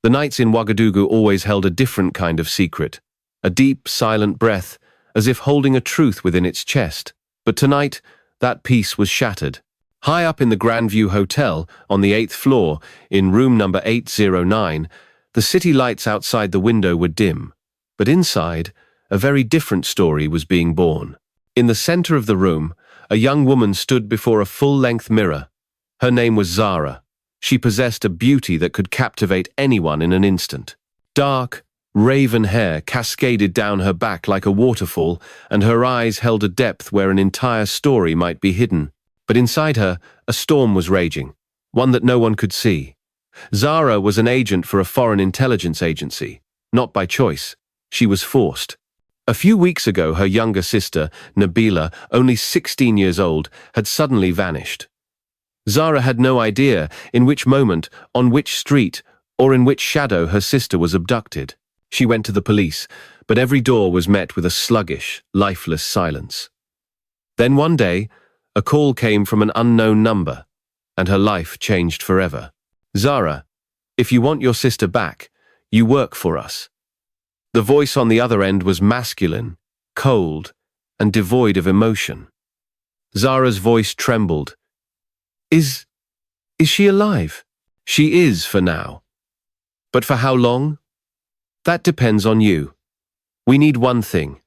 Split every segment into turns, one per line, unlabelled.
The nights in Ouagadougou always held a different kind of secret, a deep, silent breath, as if holding a truth within its chest. But tonight, that peace was shattered. High up in the Grandview Hotel, on the 8th floor, in room number 809, the city lights outside the window were dim. But inside, a very different story was being born. In the center of the room, a young woman stood before a full-length mirror. Her name was Zara. She possessed a beauty that could captivate anyone in an instant. Dark, raven hair cascaded down her back like a waterfall, and her eyes held a depth where an entire story might be hidden. But inside her, a storm was raging, one that no one could see. Zara was an agent for a foreign intelligence agency. Not by choice. She was forced. A few weeks ago, her younger sister, Nabila, only 16 years old, had suddenly vanished. Zara had no idea in which moment, on which street, or in which shadow her sister was abducted. She went to the police, but every door was met with a sluggish, lifeless silence. Then one day, a call came from an unknown number, and her life changed forever. Zara, if you want your sister back, you work for us. The voice on the other end was masculine, cold, and devoid of emotion. Zara's voice trembled. Is she alive? She is for now. But for how long? That depends on you. We need one thing.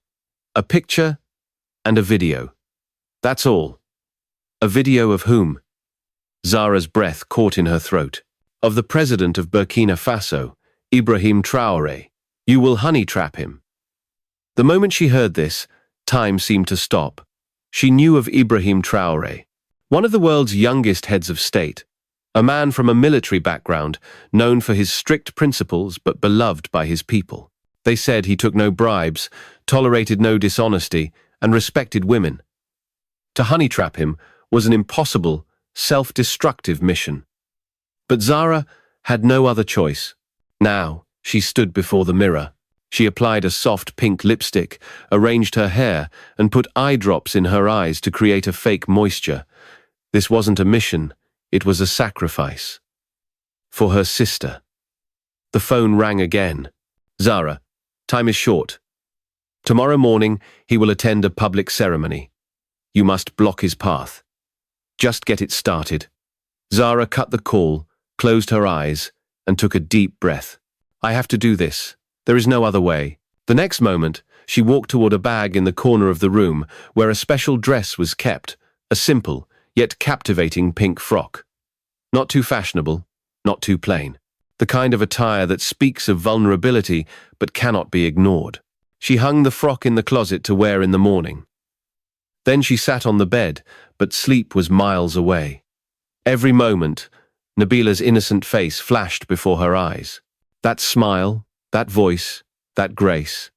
A picture and a video. That's all. A video of whom? Zara's breath caught in her throat. Of the president of Burkina Faso, Ibrahim-Traoré. You will honey trap him. The moment she heard this, time seemed to stop. She knew of Ibrahim-Traoré, one of the world's youngest heads of state, a man from a military background, known for his strict principles but beloved by his people. They said he took no bribes, tolerated no dishonesty, and respected women. To honey trap him was an impossible, self-destructive mission. But Zara had no other choice. Now, she stood before the mirror. She applied a soft pink lipstick, arranged her hair, and put eye drops in her eyes to create a fake moisture. This wasn't a mission, it was a sacrifice. For her sister. The phone rang again. Zara, time is short. Tomorrow morning, he will attend a public ceremony. You must block his path. Just get it started. Zara cut the call, closed her eyes, and took a deep breath. I have to do this. There is no other way. The next moment, she walked toward a bag in the corner of the room where a special dress was kept, a simple, yet captivating pink frock. Not too fashionable, not too plain. The kind of attire that speaks of vulnerability but cannot be ignored. She hung the frock in the closet to wear in the morning. Then she sat on the bed, but sleep was miles away. Every moment, Nabila's innocent face flashed before her eyes. That smile, that voice, that grace.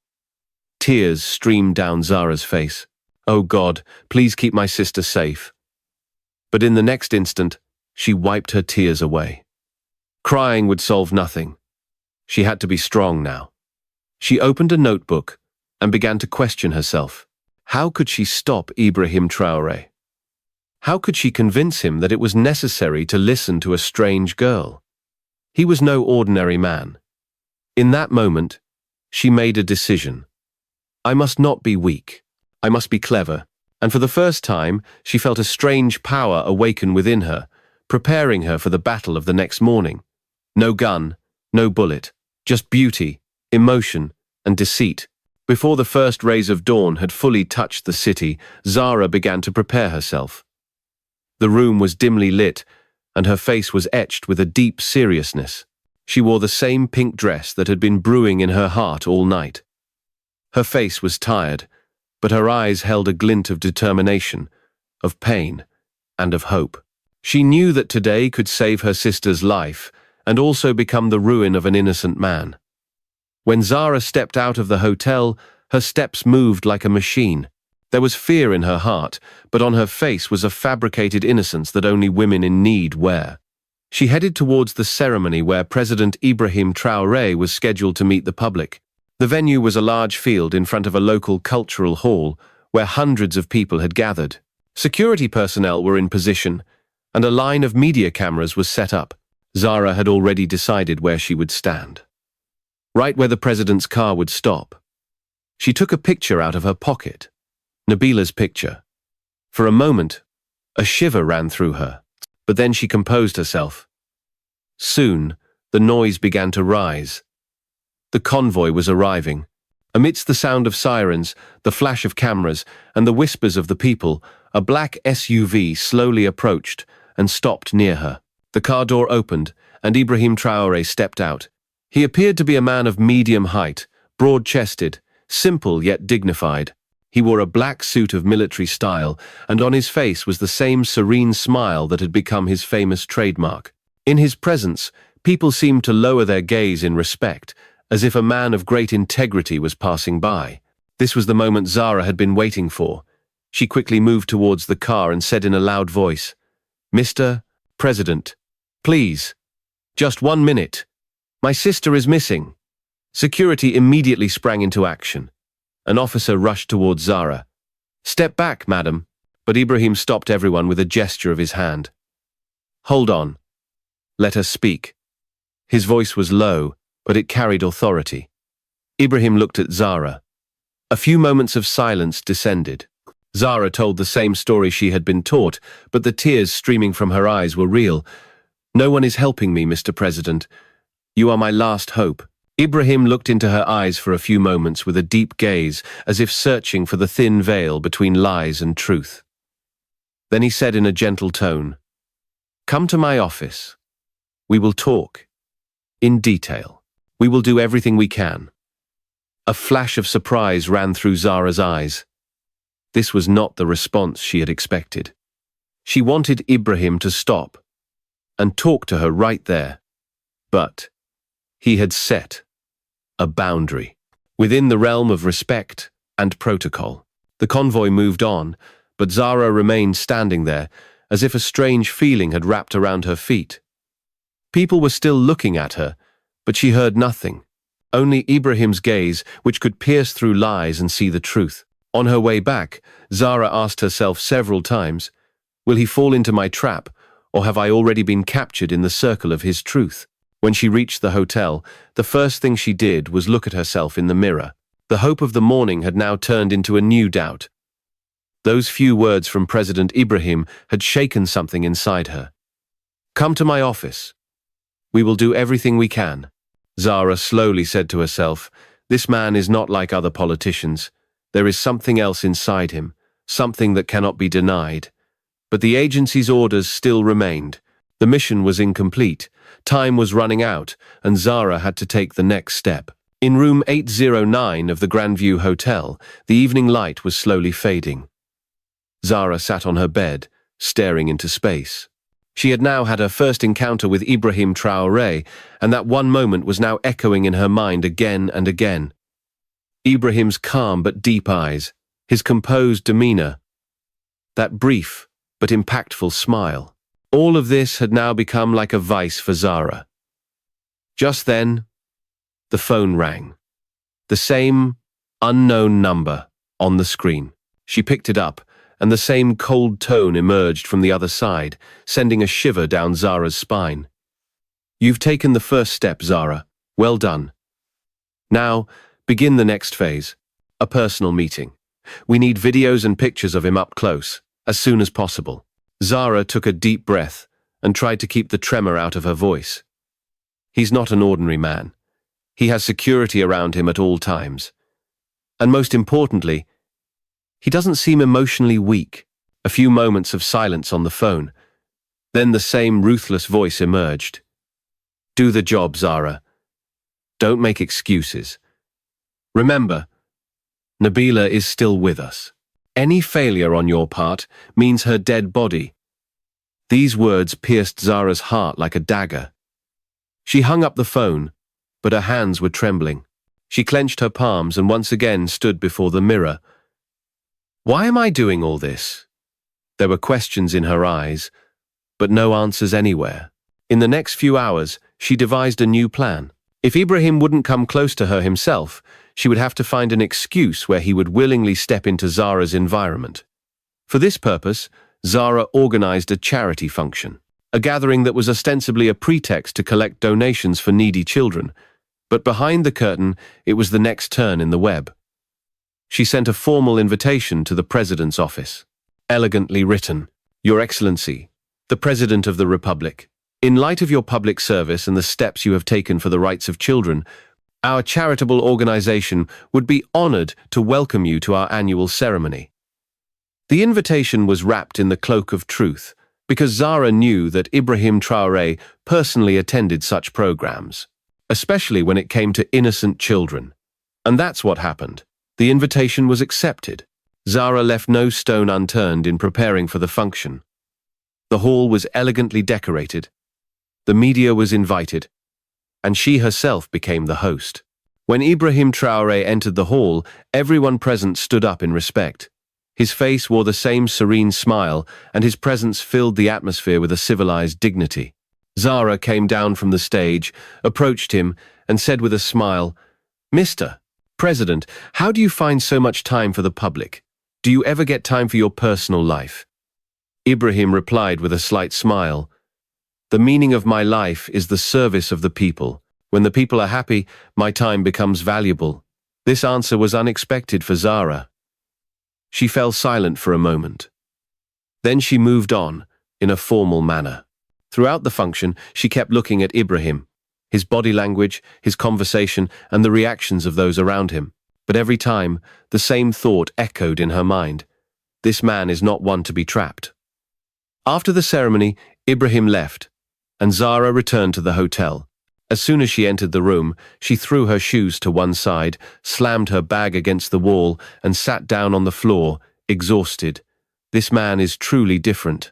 Tears streamed down Zara's face. Oh God, please keep my sister safe. But in the next instant, she wiped her tears away. Crying would solve nothing. She had to be strong now. She opened a notebook and began to question herself. How could she stop Ibrahim-Traoré? How could she convince him that it was necessary to listen to a strange girl? He was no ordinary man. In that moment, she made a decision. I must not be weak. I must be clever. And for the first time, she felt a strange power awaken within her, preparing her for the battle of the next morning. No gun, no bullet, just beauty, emotion, and deceit. Before the first rays of dawn had fully touched the city, Zara began to prepare herself. The room was dimly lit, and her face was etched with a deep seriousness. She wore the same pink dress that had been brewing in her heart all night. Her face was tired, but her eyes held a glint of determination, of pain, and of hope. She knew that today could save her sister's life, and also become the ruin of an innocent man. When Zara stepped out of the hotel, her steps moved like a machine. There was fear in her heart, but on her face was a fabricated innocence that only women in need wear. She headed towards the ceremony where President Ibrahim-Traoré was scheduled to meet the public. The venue was a large field in front of a local cultural hall where hundreds of people had gathered. Security personnel were in position, and a line of media cameras was set up. Zara had already decided where she would stand. Right where the president's car would stop. She took a picture out of her pocket. Nabila's picture. For a moment, a shiver ran through her, but then she composed herself. Soon, the noise began to rise. The convoy was arriving. Amidst the sound of sirens, the flash of cameras, and the whispers of the people, a black SUV slowly approached and stopped near her. The car door opened, and Ibrahim-Traoré stepped out. He appeared to be a man of medium height, broad-chested, simple yet dignified. He wore a black suit of military style, and on his face was the same serene smile that had become his famous trademark. In his presence, people seemed to lower their gaze in respect, as if a man of great integrity was passing by. This was the moment Zara had been waiting for. She quickly moved towards the car and said in a loud voice, "Mr. President, please, just 1 minute. My sister is missing." Security immediately sprang into action. An officer rushed towards Zara. "Step back, madam." But Ibrahim stopped everyone with a gesture of his hand. "Hold on. Let her speak." His voice was low, but it carried authority. Ibrahim looked at Zara. A few moments of silence descended. Zara told the same story she had been taught, but the tears streaming from her eyes were real. "No one is helping me, Mr. President. You are my last hope." Ibrahim looked into her eyes for a few moments with a deep gaze, as if searching for the thin veil between lies and truth. Then he said in a gentle tone, "Come to my office. We will talk. In detail. We will do everything we can." A flash of surprise ran through Zara's eyes. This was not the response she had expected. She wanted Ibrahim to stop and talk to her right there. But he had set a boundary within the realm of respect and protocol. The convoy moved on, but Zara remained standing there, as if a strange feeling had wrapped around her feet. People were still looking at her, but she heard nothing. Only Ibrahim's gaze, which could pierce through lies and see the truth. On her way back, Zara asked herself several times, "Will he fall into my trap, or have I already been captured in the circle of his truth?" When she reached the hotel, the first thing she did was look at herself in the mirror. The hope of the morning had now turned into a new doubt. Those few words from President Ibrahim had shaken something inside her. "Come to my office. We will do everything we can." Zara slowly said to herself, "This man is not like other politicians. There is something else inside him, something that cannot be denied." But the agency's orders still remained. The mission was incomplete. Time was running out, and Zara had to take the next step. In room 809 of the Grandview Hotel, the evening light was slowly fading. Zara sat on her bed, staring into space. She had now had her first encounter with Ibrahim-Traoré, and that one moment was now echoing in her mind again and again. Ibrahim's calm but deep eyes, his composed demeanor, that brief but impactful smile. All of this had now become like a vice for Zara. Just then, the phone rang. The same unknown number on the screen. She picked it up, and the same cold tone emerged from the other side, sending a shiver down Zara's spine. "You've taken the first step, Zara. Well done. Now, begin the next phase. A personal meeting. We need videos and pictures of him up close, as soon as possible." Zara took a deep breath and tried to keep the tremor out of her voice. He's not an ordinary man. He has security around him at all times. And most importantly, he doesn't seem emotionally weak. A few moments of silence on the phone. Then the same ruthless voice emerged. "Do the job, Zara. Don't make excuses. Remember, Nabila is still with us. Any failure on your part means her dead body." These words pierced Zara's heart like a dagger. She hung up the phone, but her hands were trembling. She clenched her palms and once again stood before the mirror. "Why am I doing all this?" There were questions in her eyes, but no answers anywhere. In the next few hours, she devised a new plan. If Ibrahim wouldn't come close to her himself, she would have to find an excuse where he would willingly step into Zara's environment. For this purpose, Zara organized a charity function. a gathering that was ostensibly a pretext to collect donations for needy children. But behind the curtain, it was the next turn in the web. She sent a formal invitation to the President's office. Elegantly written, "Your Excellency, the President of the Republic, in light of your public service and the steps you have taken for the rights of children, our charitable organization would be honored to welcome you to our annual ceremony." The invitation was wrapped in the cloak of truth, because Zara knew that Ibrahim-Traoré personally attended such programs, especially when it came to innocent children. And that's what happened. The invitation was accepted. Zara left no stone unturned in preparing for the function. The hall was elegantly decorated. The media was invited, and she herself became the host. When Ibrahim-Traoré entered the hall, everyone present stood up in respect. His face wore the same serene smile, and his presence filled the atmosphere with a civilized dignity. Zara came down from the stage, approached him, and said with a smile, "Mr. President, how do you find so much time for the public? Do you ever get time for your personal life?" Ibrahim replied with a slight smile, "The meaning of my life is the service of the people. When the people are happy, my time becomes valuable." This answer was unexpected for Zara. She fell silent for a moment. Then she moved on, in a formal manner. Throughout the function, she kept looking at Ibrahim, his body language, his conversation, and the reactions of those around him. But every time, the same thought echoed in her mind. This man is not one to be trapped. After the ceremony, Ibrahim left, and Zara returned to the hotel. As soon as she entered the room, she threw her shoes to one side, slammed her bag against the wall, and sat down on the floor, exhausted. This man is truly different.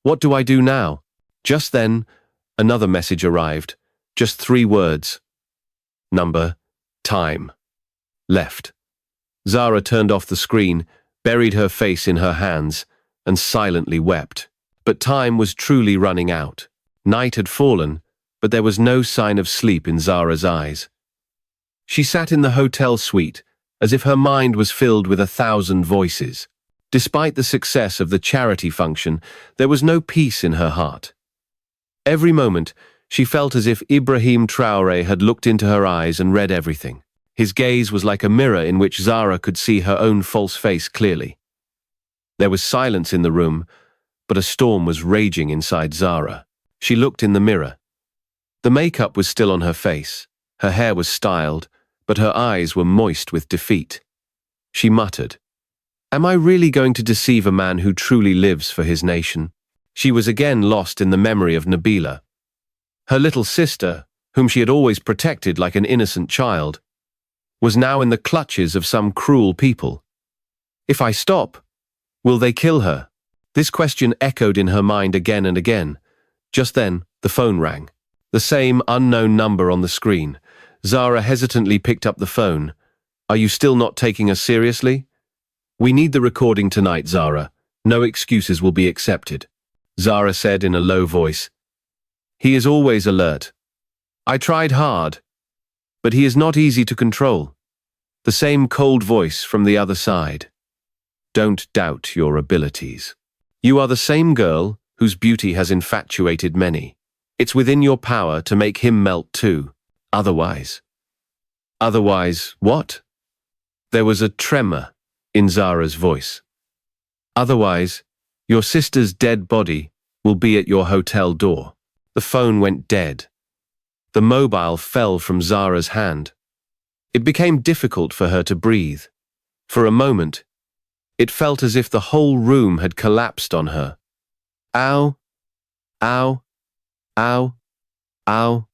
What do I do now? Just then, another message arrived. Just 3 words. Number, time. Left. Zara turned off the screen, buried her face in her hands, and silently wept. But time was truly running out. Night had fallen, but there was no sign of sleep in Zara's eyes. She sat in the hotel suite, as if her mind was filled with 1,000 voices. Despite the success of the charity function, there was no peace in her heart. Every moment, she felt as if Ibrahim-Traoré had looked into her eyes and read everything. His gaze was like a mirror in which Zara could see her own false face clearly. There was silence in the room, but a storm was raging inside Zara. She looked in the mirror. The makeup was still on her face. Her hair was styled, but her eyes were moist with defeat. She muttered, "Am I really going to deceive a man who truly lives for his nation?" She was again lost in the memory of Nabila. Her little sister, whom she had always protected like an innocent child, was now in the clutches of some cruel people. If I stop, will they kill her? This question echoed in her mind again and again. Just then, the phone rang. The same unknown number on the screen. Zara hesitantly picked up the phone. "Are you still not taking us seriously?" "We need the recording tonight, Zara. No excuses will be accepted," Zara said in a low voice. "He is always alert. I tried hard, but he is not easy to control." The same cold voice from the other side. "Don't doubt your abilities. You are the same girl whose beauty has infatuated many. It's within your power to make him melt too. Otherwise." "Otherwise what?" There was a tremor in Zara's voice. "Otherwise, your sister's dead body will be at your hotel door." The phone went dead. The mobile fell from Zara's hand. It became difficult for her to breathe. For a moment, it felt as if the whole room had collapsed on her. Ow, ow, ow, ow,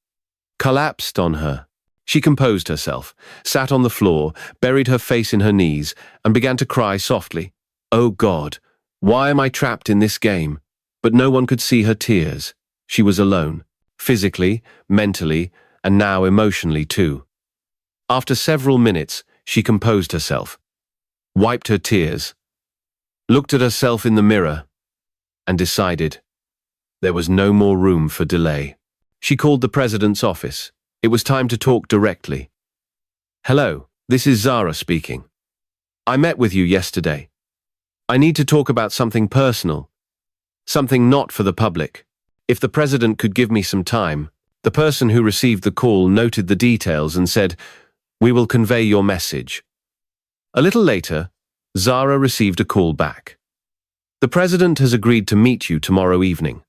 collapsed on her. She composed herself, sat on the floor, buried her face in her knees, and began to cry softly. "Oh God, why am I trapped in this game?" But no one could see her tears. She was alone, physically, mentally, and now emotionally too. After several minutes, she composed herself, wiped her tears, looked at herself in the mirror, and decided there was no more room for delay. She called the president's office. It was time to talk directly. "Hello, this is Zara speaking. I met with you yesterday. I need to talk about something personal, something not for the public." If the president could give me some time. The person who received the call noted the details and said, "We will convey your message." A little later, Zara received a call back. "The president has agreed to meet you tomorrow evening."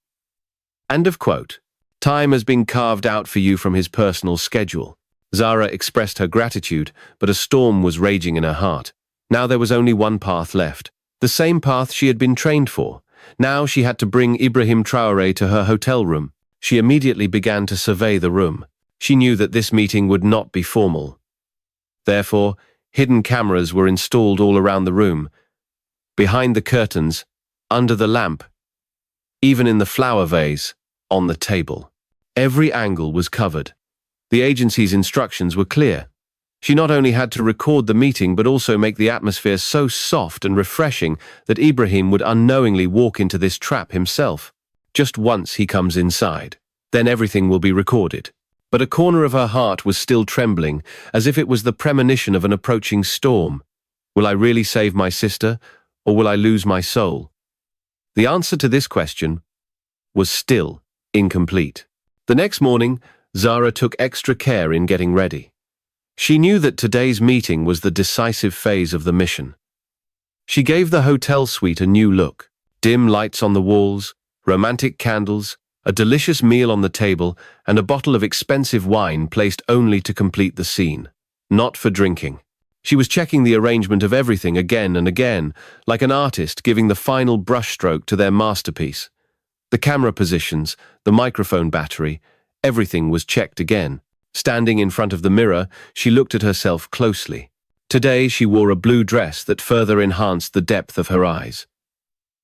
End of quote. Time has been carved out for you from his personal schedule. Zara expressed her gratitude, but a storm was raging in her heart. Now there was only one path left, the same path she had been trained for. Now she had to bring Ibrahim-Traoré to her hotel room. She immediately began to survey the room. She knew that this meeting would not be formal. Therefore, hidden cameras were installed all around the room, behind the curtains, under the lamp, even in the flower vase, on the table. Every angle was covered. The agency's instructions were clear. She not only had to record the meeting but also make the atmosphere so soft and refreshing that Ibrahim would unknowingly walk into this trap himself. Just once he comes inside, then everything will be recorded. But a corner of her heart was still trembling, as if it was the premonition of an approaching storm. Will I really save my sister, or will I lose my soul? The answer to this question was still incomplete. The next morning, Zara took extra care in getting ready. She knew that today's meeting was the decisive phase of the mission. She gave the hotel suite a new look. Dim lights on the walls, romantic candles, a delicious meal on the table, and a bottle of expensive wine placed only to complete the scene, not for drinking. She was checking the arrangement of everything again and again, like an artist giving the final brushstroke to their masterpiece. The camera positions, the microphone battery, everything was checked again. Standing in front of the mirror, she looked at herself closely. Today she wore a blue dress that further enhanced the depth of her eyes.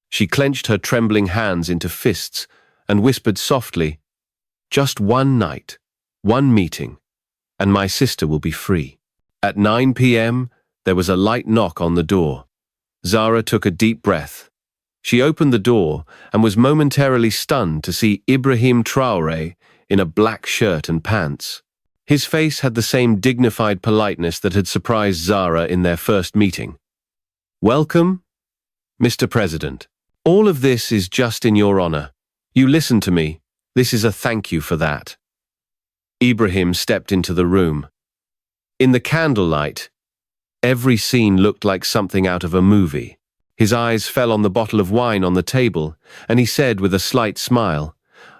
She clenched her trembling hands into fists and whispered softly, "Just one night, one meeting, and my sister will be free." At 9 p.m., there was a light knock on the door. Zara took a deep breath. She opened the door and was momentarily stunned to see Ibrahim-Traoré in a black shirt and pants. His face had the same dignified politeness that had surprised Zara in their first meeting. "Welcome, Mr. President. All of this is just in your honor. You listened to me. This is a thank you for that." Ibrahim stepped into the room. In the candlelight, every scene looked like something out of a movie. His eyes fell on the bottle of wine on the table, and he said with a slight smile,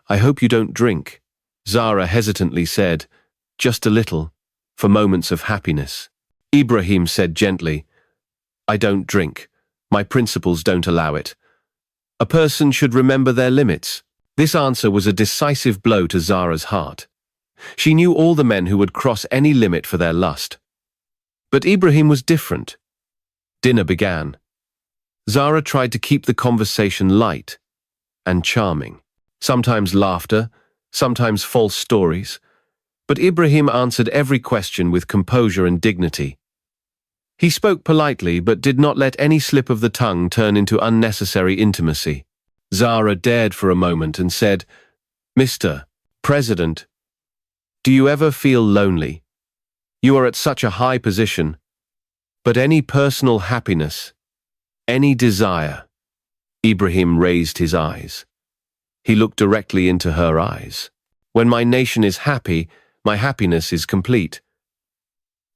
"I hope you don't drink." Zara hesitantly said, "Just a little, for moments of happiness." Ibrahim said gently, "I don't drink. My principles don't allow it. A person should remember their limits." This answer was a decisive blow to Zara's heart. She knew all the men who would cross any limit for their lust. But Ibrahim was different. Dinner began. Zara tried to keep the conversation light and charming. Sometimes laughter, sometimes false stories. But Ibrahim answered every question with composure and dignity. He spoke politely, but did not let any slip of the tongue turn into unnecessary intimacy. Zara dared for a moment and said, "Mr. President, do you ever feel lonely? You are at such a high position. But any personal happiness, any desire?" Ibrahim raised his eyes. He looked directly into her eyes. "When my nation is happy, my happiness is complete.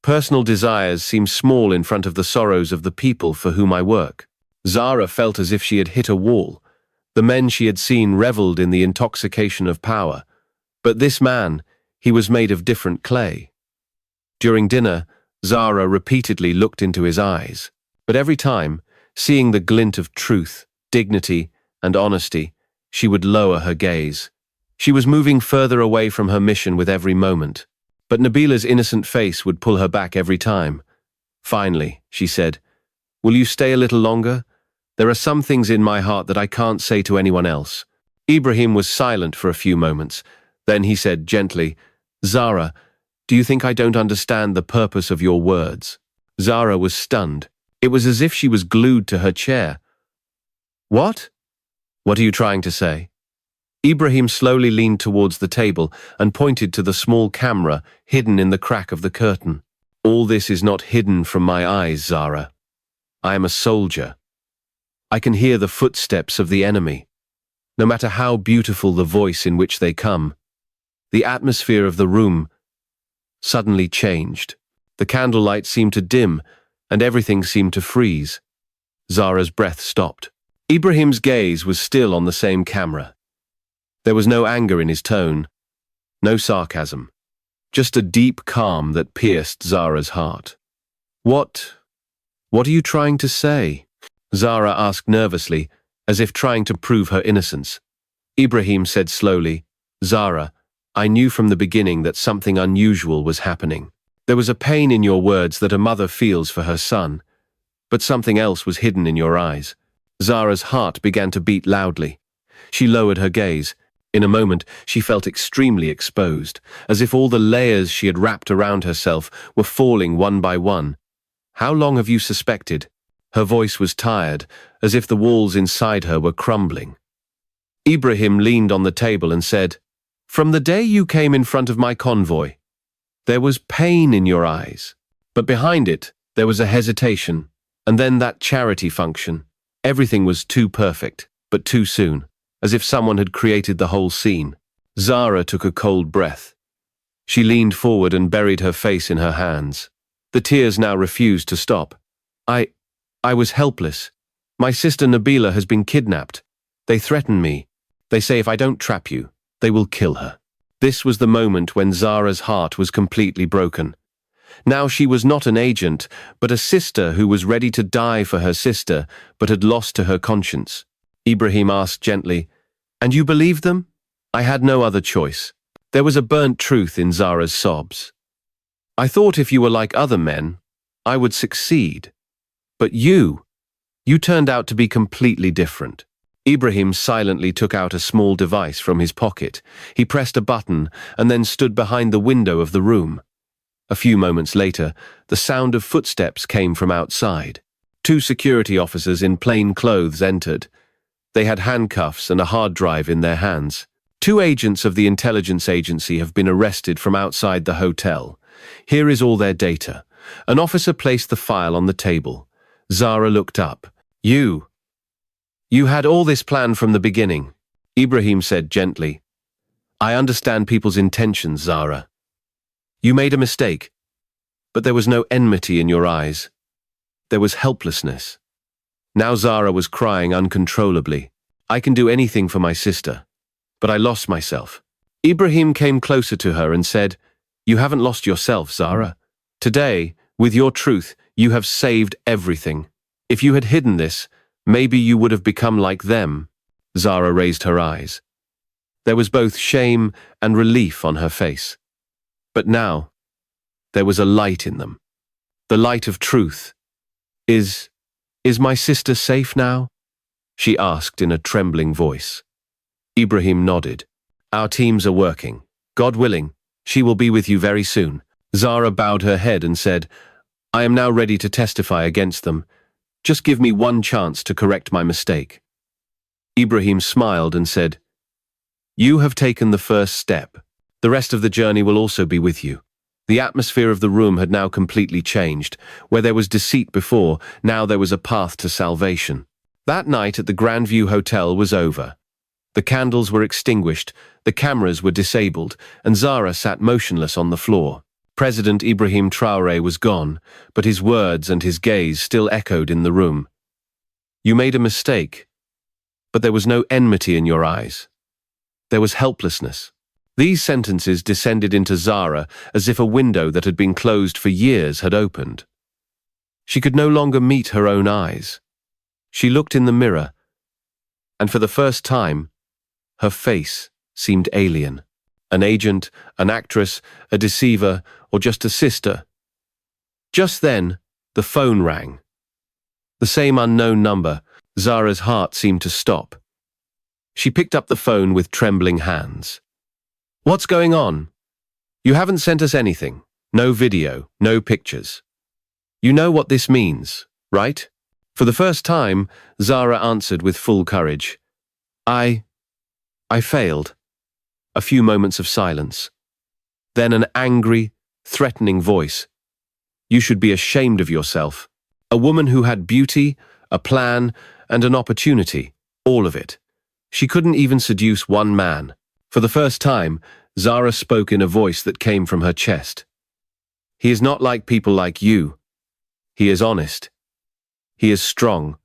Personal desires seem small in front of the sorrows of the people for whom I work." Zara felt as if she had hit a wall. The men she had seen reveled in the intoxication of power. But this man, he was made of different clay. During dinner, Zara repeatedly looked into his eyes. But every time, seeing the glint of truth, dignity, and honesty, she would lower her gaze. She was moving further away from her mission with every moment. But Nabila's innocent face would pull her back every time. Finally, she said, "Will you stay a little longer? There are some things in my heart that I can't say to anyone else." Ibrahim was silent for a few moments. Then he said gently, "Zara, do you think I don't understand the purpose of your words?" Zara was stunned. It was as if she was glued to her chair. "What? What are you trying to say?" Ibrahim slowly leaned towards the table and pointed to the small camera hidden in the crack of the curtain. "All this is not hidden from my eyes, Zara. I am a soldier. I can hear the footsteps of the enemy. no matter how beautiful the voice in which they come. The atmosphere of the room suddenly changed. The candlelight seemed to dim, and everything seemed to freeze. Zara's breath stopped. Ibrahim's gaze was still on the same camera. There was no anger in his tone, no sarcasm, just a deep calm that pierced Zara's heart. What are you trying to say? Zara asked nervously, as if trying to prove her innocence. Ibrahim said slowly, Zara, I knew from the beginning that something unusual was happening. There was a pain in your words that a mother feels for her son, but something else was hidden in your eyes. Zara's heart began to beat loudly. She lowered her gaze. In a moment, she felt extremely exposed, as if all the layers she had wrapped around herself were falling one by one. How long have you suspected? Her voice was tired, as if the walls inside her were crumbling. Ibrahim leaned on the table and said, From the day you came in front of my convoy, there was pain in your eyes. But behind it, there was a hesitation, and then that charity function. Everything was too perfect, but too soon, as if someone had created the whole scene. Zara took a cold breath. She leaned forward and buried her face in her hands. The tears now refused to stop. I was helpless. My sister Nabila has been kidnapped. They threaten me. They say if I don't trap you, they will kill her. This was the moment when Zara's heart was completely broken. Now she was not an agent, but a sister who was ready to die for her sister, but had lost to her conscience. Ibrahim asked gently, And you believed them? I had no other choice. There was a burnt truth in Zara's sobs. I thought if you were like other men, I would succeed. But you turned out to be completely different. Ibrahim silently took out a small device from his pocket. He pressed a button and then stood behind the window of the room. A few moments later, the sound of footsteps came from outside. 2 security officers in plain clothes entered. They had handcuffs and a hard drive in their hands. 2 agents of the intelligence agency have been arrested from outside the hotel. Here is all their data. An officer placed the file on the table. Zara looked up. You had all this planned from the beginning, Ibrahim said gently. I understand people's intentions, Zara. You made a mistake, but there was no enmity in your eyes. There was helplessness. Now Zara was crying uncontrollably. I can do anything for my sister, but I lost myself. Ibrahim came closer to her and said, You haven't lost yourself, Zara. Today, with your truth, you have saved everything. If you had hidden this, maybe you would have become like them. Zara raised her eyes. There was both shame and relief on her face. But now, there was a light in them. The light of truth. Is my sister safe now? She asked in a trembling voice. Ibrahim nodded. Our teams are working. God willing, she will be with you very soon. Zara bowed her head and said, I am now ready to testify against them. Just give me one chance to correct my mistake. Ibrahim smiled and said, You have taken the first step. The rest of the journey will also be with you. The atmosphere of the room had now completely changed. Where there was deceit before, now there was a path to salvation. That night at the Grandview Hotel was over. The candles were extinguished, the cameras were disabled, and Zara sat motionless on the floor. President Ibrahim-Traoré was gone, but his words and his gaze still echoed in the room. You made a mistake, but there was no enmity in your eyes. There was helplessness. These sentences descended into Zara as if a window that had been closed for years had opened. She could no longer meet her own eyes. She looked in the mirror, and for the first time, her face seemed alien. An agent, an actress, a deceiver, or just a sister. Just then, the phone rang. The same unknown number. Zara's heart seemed to stop. She picked up the phone with trembling hands. What's going on? You haven't sent us anything. No video, no pictures. You know what this means, right? For the first time, Zara answered with full courage. I failed. A few moments of silence. Then an angry, threatening voice. You should be ashamed of yourself. A woman who had beauty, a plan, and an opportunity. All of it. She couldn't even seduce one man. For the first time, Zara spoke in a voice that came from her chest. He is not like people like you. He is honest. He is strong.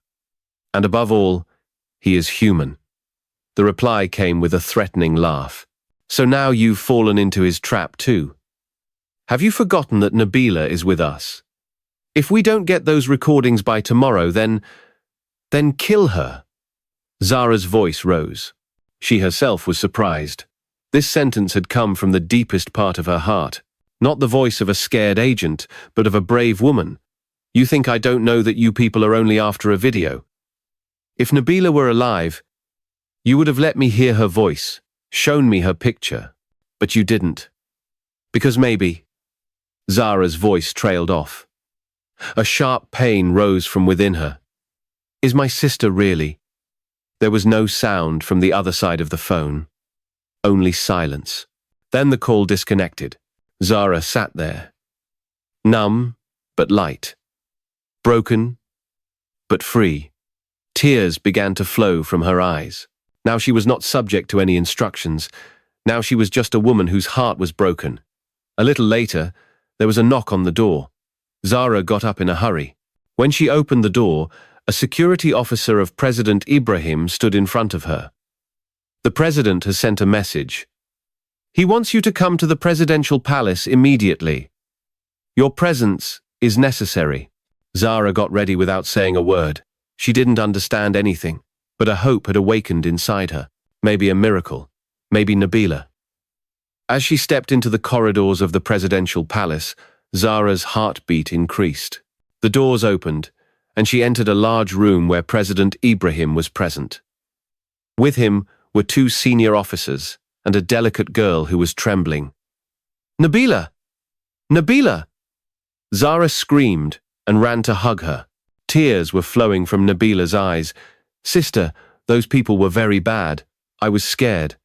And above all, he is human. The reply came with a threatening laugh. So now you've fallen into his trap too. Have you forgotten that Nabila is with us? If we don't get those recordings by tomorrow, then kill her. Zara's voice rose. She herself was surprised. This sentence had come from the deepest part of her heart, not the voice of a scared agent, but of a brave woman. You think I don't know that you people are only after a video? If Nabila were alive, you would have let me hear her voice, shown me her picture, but you didn't. Because maybe. Zara's voice trailed off. A sharp pain rose from within her. Is my sister really? There was no sound from the other side of the phone. Only silence. Then the call disconnected. Zara sat there. Numb, but light. Broken, but free. Tears began to flow from her eyes. Now she was not subject to any instructions. Now she was just a woman whose heart was broken. A little later, there was a knock on the door. Zara got up in a hurry. When she opened the door, a security officer of President Ibrahim stood in front of her. The president has sent a message. He wants you to come to the presidential palace immediately. Your presence is necessary. Zara got ready without saying a word. She didn't understand anything, but a hope had awakened inside her. Maybe a miracle. Maybe Nabila. As she stepped into the corridors of the presidential palace, Zara's heartbeat increased. The doors opened, and she entered a large room where President Ibrahim was present. With him were two senior officers and a delicate girl who was trembling. Nabila! Nabila! Zara screamed and ran to hug her. Tears were flowing from Nabila's eyes. Sister, those people were very bad. I was scared.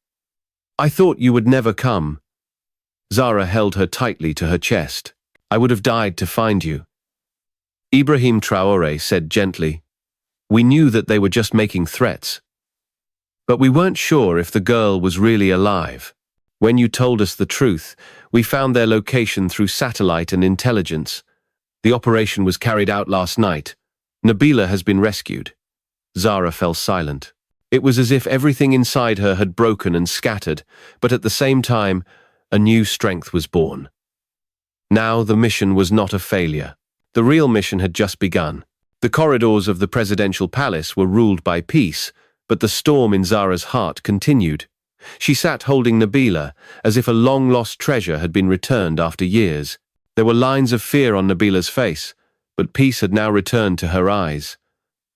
I thought you would never come. Zara held her tightly to her chest. I would have died to find you. Ibrahim-Traoré said gently, We knew that they were just making threats. But we weren't sure if the girl was really alive. When you told us the truth, we found their location through satellite and intelligence. The operation was carried out last night. Nabila has been rescued. Zara fell silent. It was as if everything inside her had broken and scattered, but at the same time, a new strength was born. Now the mission was not a failure. The real mission had just begun. The corridors of the presidential palace were ruled by peace, but the storm in Zara's heart continued. She sat holding Nabila, as if a long-lost treasure had been returned after years. There were lines of fear on Nabila's face, but peace had now returned to her eyes.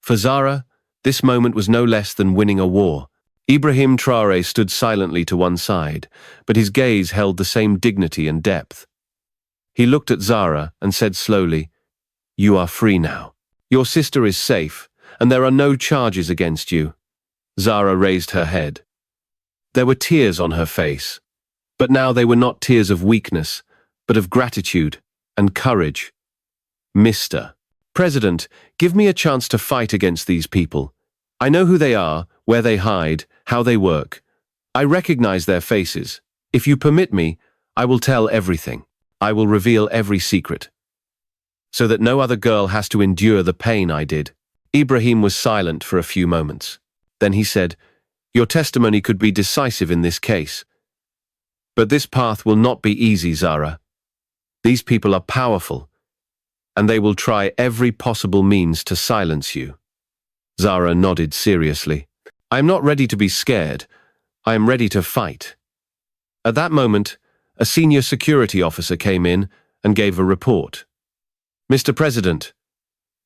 For Zara, this moment was no less than winning a war. Ibrahim-Traoré stood silently to one side, but his gaze held the same dignity and depth. He looked at Zara and said slowly, You are free now. Your sister is safe, and there are no charges against you. Zara raised her head. There were tears on her face, but now they were not tears of weakness, but of gratitude and courage. Mr. President, give me a chance to fight against these people. I know who they are, where they hide, how they work. I recognize their faces. If you permit me, I will tell everything. I will reveal every secret, so that no other girl has to endure the pain I did. Ibrahim was silent for a few moments. Then he said, Your testimony could be decisive in this case. But this path will not be easy, Zara. These people are powerful, and they will try every possible means to silence you. Zara nodded seriously. I am not ready to be scared. I am ready to fight. At that moment, a senior security officer came in and gave a report. Mr. President,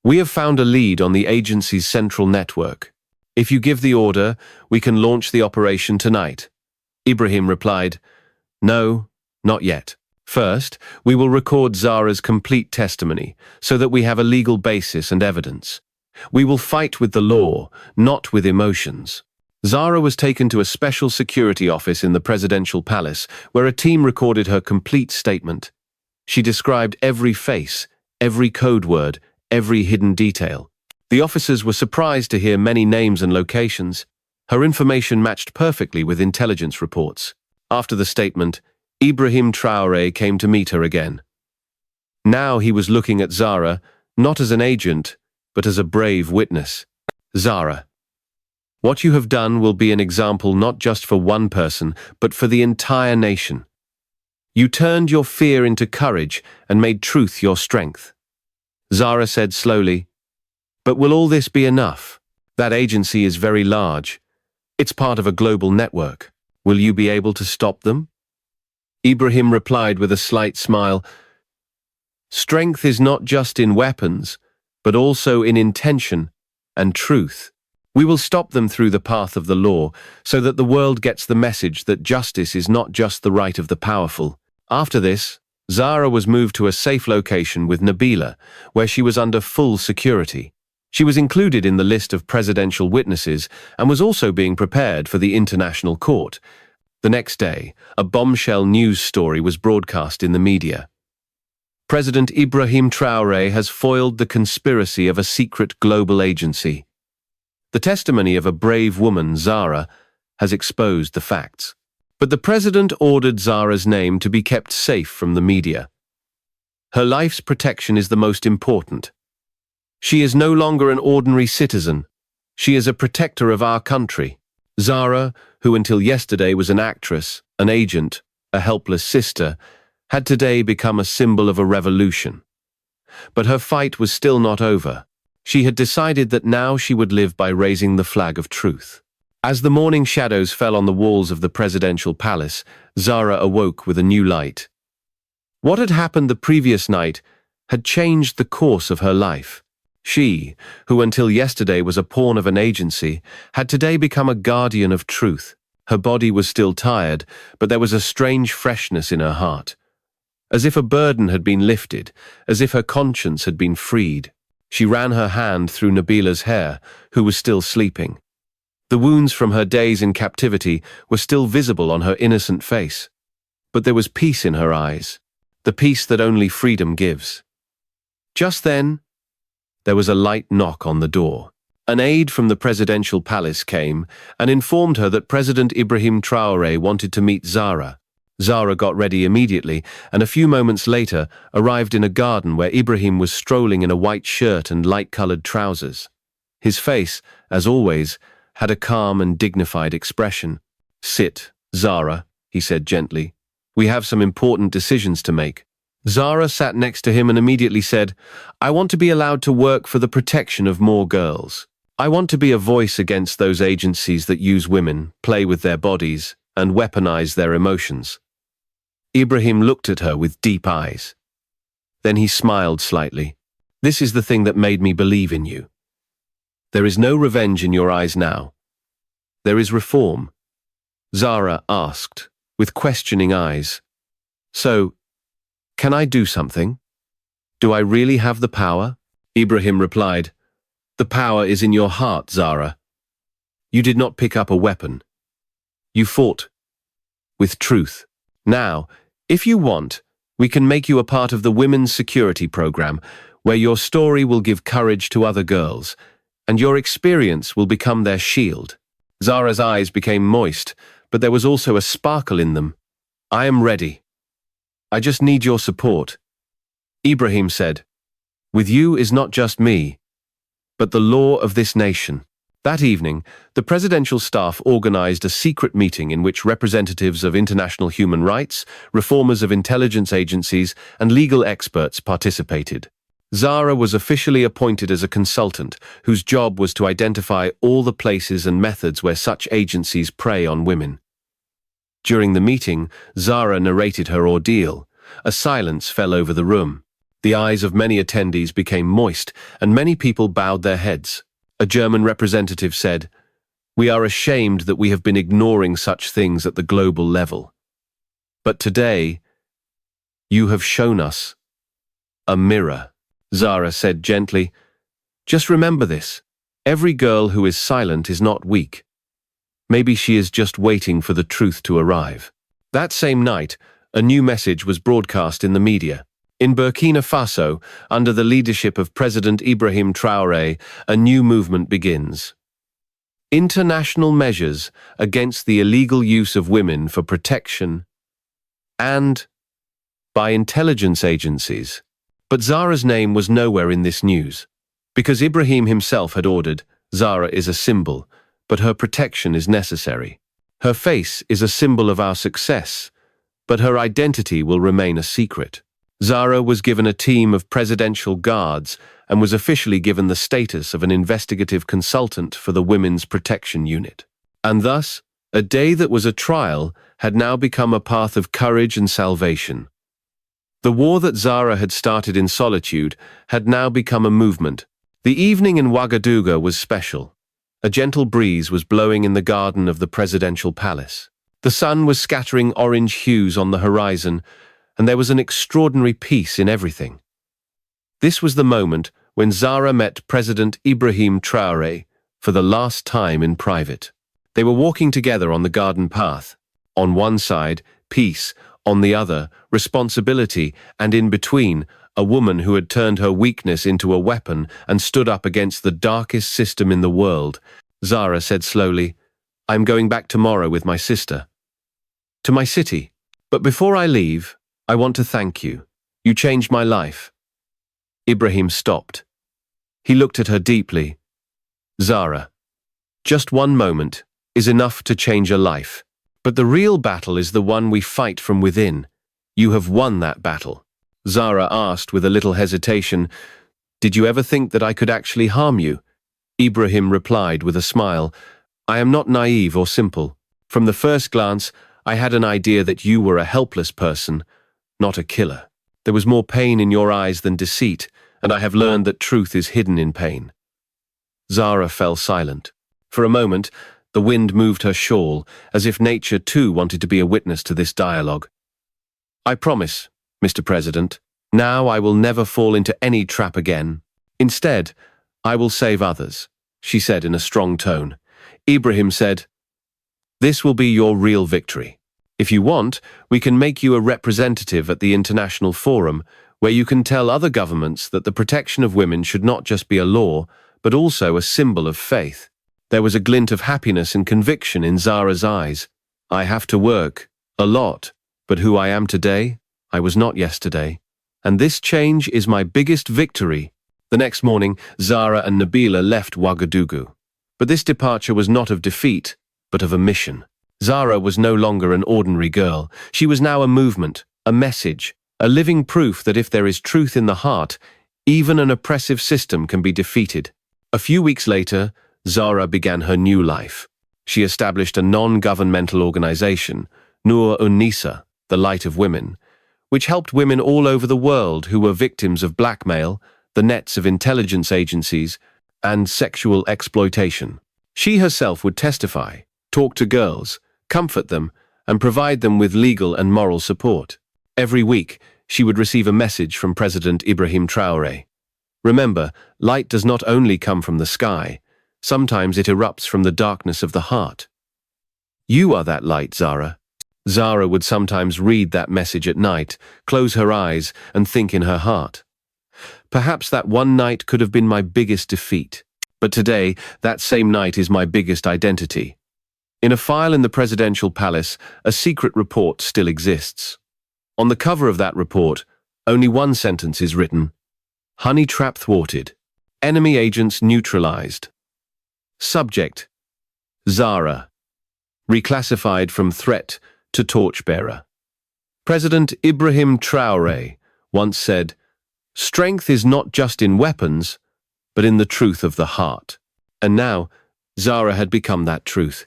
we have found a lead on the agency's central network. If you give the order, we can launch the operation tonight. Ibrahim replied, No, not yet. First, we will record Zara's complete testimony so that we have a legal basis and evidence. We will fight with the law, not with emotions. Zara was taken to a special security office in the presidential palace where a team recorded her complete statement. She described every face, every code word, every hidden detail. The officers were surprised to hear many names and locations. Her information matched perfectly with intelligence reports. After the statement, Ibrahim-Traoré came to meet her again. Now he was looking at Zara, not as an agent, but as a brave witness. Zara, what you have done will be an example not just for one person, but for the entire nation. You turned your fear into courage and made truth your strength. Zara said slowly, but will all this be enough? That agency is very large. It's part of a global network. Will you be able to stop them? Ibrahim replied with a slight smile, strength is not just in weapons, but also in intention and truth. We will stop them through the path of the law, so that the world gets the message that justice is not just the right of the powerful. After this, Zara was moved to a safe location with Nabila, where she was under full security. She was included in the list of presidential witnesses and was also being prepared for the international court. The next day, a bombshell news story was broadcast in the media. President Ibrahim-Traoré has foiled the conspiracy of a secret global agency. The testimony of a brave woman, Zara, has exposed the facts. But the president ordered Zara's name to be kept safe from the media. Her life's protection is the most important. She is no longer an ordinary citizen. She is a protector of our country. Zara, who until yesterday was an actress, an agent, a helpless sister, had today become a symbol of a revolution. But her fight was still not over. She had decided that now she would live by raising the flag of truth. As the morning shadows fell on the walls of the presidential palace, Zara awoke with a new light. What had happened the previous night had changed the course of her life. She, who until yesterday was a pawn of an agency, had today become a guardian of truth. Her body was still tired, but there was a strange freshness in her heart. As if a burden had been lifted, as if her conscience had been freed. She ran her hand through Nabila's hair, who was still sleeping. The wounds from her days in captivity were still visible on her innocent face. But there was peace in her eyes, the peace that only freedom gives. Just then, there was a light knock on the door. An aide from the presidential palace came and informed her that President Ibrahim-Traoré wanted to meet Zara. Zara got ready immediately and a few moments later arrived in a garden where Ibrahim was strolling in a white shirt and light-colored trousers. His face, as always, had a calm and dignified expression. "Sit, Zara," he said gently. "We have some important decisions to make." Zara sat next to him and immediately said, "I want to be allowed to work for the protection of more girls. I want to be a voice against those agencies that use women, play with their bodies, and weaponize their emotions." Ibrahim looked at her with deep eyes. Then he smiled slightly. "This is the thing that made me believe in you. There is no revenge in your eyes now. There is reform." Zara asked, with questioning eyes, "So, can I do something? Do I really have the power?" Ibrahim replied, "The power is in your heart, Zara. You did not pick up a weapon. You fought with truth. Now, if you want, we can make you a part of the Women's Security Program, where your story will give courage to other girls, and your experience will become their shield." Zara's eyes became moist, but there was also a sparkle in them. "I am ready. I just need your support." Ibrahim said, "With you is not just me, but the law of this nation." That evening, the presidential staff organized a secret meeting in which representatives of international human rights, reformers of intelligence agencies, and legal experts participated. Zara was officially appointed as a consultant, whose job was to identify all the places and methods where such agencies prey on women. During the meeting, Zara narrated her ordeal. A silence fell over the room. The eyes of many attendees became moist, and many people bowed their heads. A German representative said, "We are ashamed that we have been ignoring such things at the global level. But today, you have shown us a mirror." Zara said gently, "Just remember this. Every girl who is silent is not weak. Maybe she is just waiting for the truth to arrive." That same night, a new message was broadcast in the media. In Burkina Faso, under the leadership of President Ibrahim-Traoré, a new movement begins. international measures against the illegal use of women for protection and by intelligence agencies. But Zara's name was nowhere in this news, because Ibrahim himself had ordered, Zara is a symbol, but her protection is necessary. Her face is a symbol of our success, but her identity will remain a secret. Zara was given a team of presidential guards and was officially given the status of an investigative consultant for the Women's Protection Unit. And thus, a day that was a trial had now become a path of courage and salvation. The war that Zara had started in solitude had now become a movement. The evening in Ouagadougou was special. A gentle breeze was blowing in the garden of the presidential palace. The sun was scattering orange hues on the horizon, and there was an extraordinary peace in everything. This was the moment when Zara met President Ibrahim-Traoré for the last time in private. They were walking together on the garden path. On one side, peace, on the other, responsibility, and in between, a woman who had turned her weakness into a weapon and stood up against the darkest system in the world. Zara said slowly, "I'm going back tomorrow with my sister. To my city. But before I leave, I want to thank you. You changed my life." Ibrahim stopped. He looked at her deeply. "Zara, just one moment is enough to change a life. But the real battle is the one we fight from within. You have won that battle." Zara asked with a little hesitation, "Did you ever think that I could actually harm you?" Ibrahim replied with a smile, "I am not naive or simple. From the first glance, I had an idea that you were a helpless person, not a killer. There was more pain in your eyes than deceit, and I have learned that truth is hidden in pain." Zara fell silent. For a moment, the wind moved her shawl, as if nature too wanted to be a witness to this dialogue. "I promise, Mr. President, now I will never fall into any trap again. Instead, I will save others," she said in a strong tone. Ibrahim said, "This will be your real victory. If you want, we can make you a representative at the International Forum, where you can tell other governments that the protection of women should not just be a law, but also a symbol of faith." There was a glint of happiness and conviction in Zara's eyes. "I have to work, a lot, but who I am today, I was not yesterday. And this change is my biggest victory." The next morning, Zara and Nabila left Ouagadougou. But this departure was not of defeat, but of a mission. Zara was no longer an ordinary girl. She was now a movement, a message, a living proof that if there is truth in the heart, even an oppressive system can be defeated. A few weeks later, Zara began her new life. She established a non-governmental organization, Noor and Issa, the Light of Women, which helped women all over the world who were victims of blackmail, the nets of intelligence agencies, and sexual exploitation. She herself would testify, talk to girls, comfort them, and provide them with legal and moral support. Every week, she would receive a message from President Ibrahim-Traoré. Remember, light does not only come from the sky. Sometimes it erupts from the darkness of the heart. You are that light, Zara. Zara would sometimes read that message at night, close her eyes, and think in her heart. Perhaps that one night could have been my biggest defeat. But today, that same night is my biggest identity. In a file in the presidential palace, a secret report still exists. On the cover of that report, only one sentence is written: "Honey trap thwarted. Enemy agents neutralized." Subject: Zara. Reclassified from threat to torchbearer. President Ibrahim-Traoré once said, "Strength is not just in weapons, but in the truth of the heart." And now, Zara had become that truth.